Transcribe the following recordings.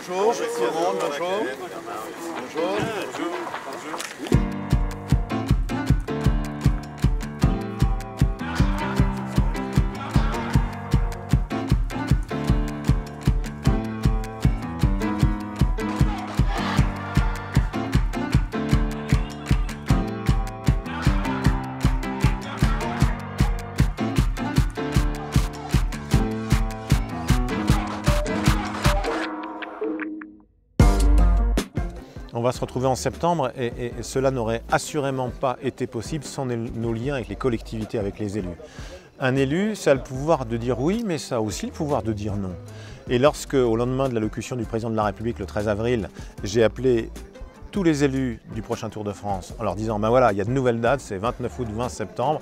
bonjour. Bonjour. Bonjour. On va se retrouver en septembre et cela n'aurait assurément pas été possible sans nos liens avec les collectivités, avec les élus. Un élu, ça a le pouvoir de dire oui, mais ça a aussi le pouvoir de dire non. Et lorsque, au lendemain de l'allocution du président de la République le 13 avril, j'ai appelé tous les élus du prochain Tour de France en leur disant ben voilà, il y a de nouvelles dates, c'est 29 août, 20 septembre,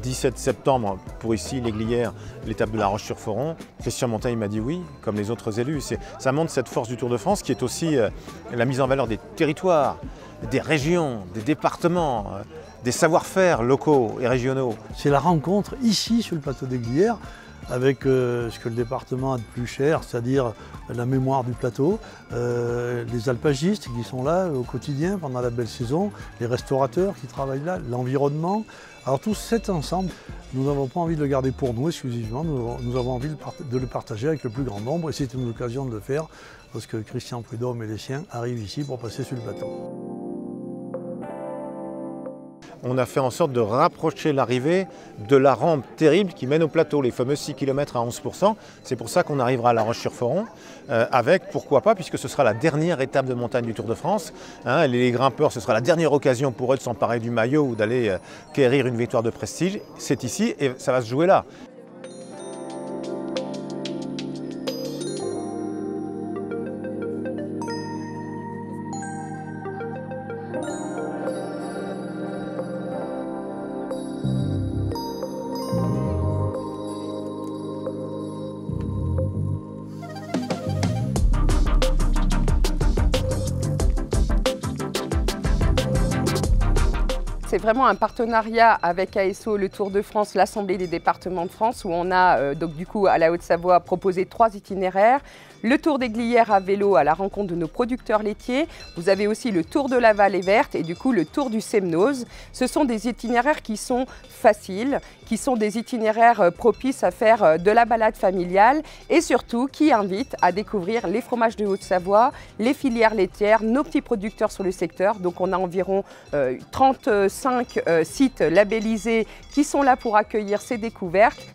17 septembre pour ici, les Glières, l'étape de La Roche-sur-Foron. Christian Montaigne m'a dit oui, comme les autres élus. Ça montre cette force du Tour de France qui est aussi la mise en valeur des territoires, des régions, des départements, des savoir-faire locaux et régionaux. C'est la rencontre ici sur le plateau des Glières avec ce que le département a de plus cher, c'est-à-dire la mémoire du plateau, les alpagistes qui sont là au quotidien pendant la belle saison, les restaurateurs qui travaillent là, l'environnement. Alors tout cet ensemble, nous n'avons pas envie de le garder pour nous exclusivement, nous avons envie de le partager avec le plus grand nombre et c'est une occasion de le faire parce que Christian Prudhomme et les siens arrivent ici pour passer sur le plateau. On a fait en sorte de rapprocher l'arrivée de la rampe terrible qui mène au plateau, les fameux 6 km à 11%. C'est pour ça qu'on arrivera à La Roche-sur-Foron avec, pourquoi pas, puisque ce sera la dernière étape de montagne du Tour de France. Les grimpeurs, ce sera la dernière occasion pour eux de s'emparer du maillot ou d'aller quérir une victoire de prestige. C'est ici et ça va se jouer là. C'est vraiment un partenariat avec ASO, le Tour de France, l'Assemblée des départements de France, où on a donc du coup à la Haute-Savoie proposé 3 itinéraires. Le Tour des Glières à vélo à la rencontre de nos producteurs laitiers. Vous avez aussi le Tour de la Vallée Verte et du coup le Tour du Semnoz. Ce sont des itinéraires qui sont faciles, qui sont des itinéraires propices à faire de la balade familiale et surtout qui invitent à découvrir les fromages de Haute-Savoie, les filières laitières, nos petits producteurs sur le secteur. Donc on a environ 35 sites labellisés qui sont là pour accueillir ces découvertes.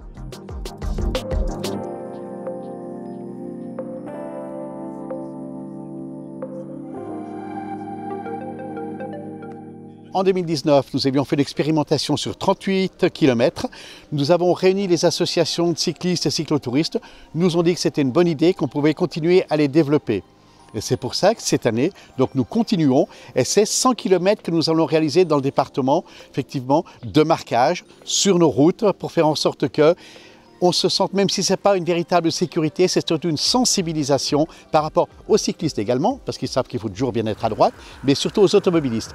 En 2019, nous avions fait l'expérimentation sur 38 km. Nous avons réuni les associations de cyclistes et cyclotouristes. Nous nous ont dit que c'était une bonne idée, qu'on pouvait continuer à les développer. Et c'est pour ça que cette année, donc nous continuons et c'est 100 km que nous allons réaliser dans le département, effectivement, de marquage sur nos routes pour faire en sorte que on se sente, même si ce n'est pas une véritable sécurité, c'est surtout une sensibilisation par rapport aux cyclistes également, parce qu'ils savent qu'il faut toujours bien être à droite, mais surtout aux automobilistes.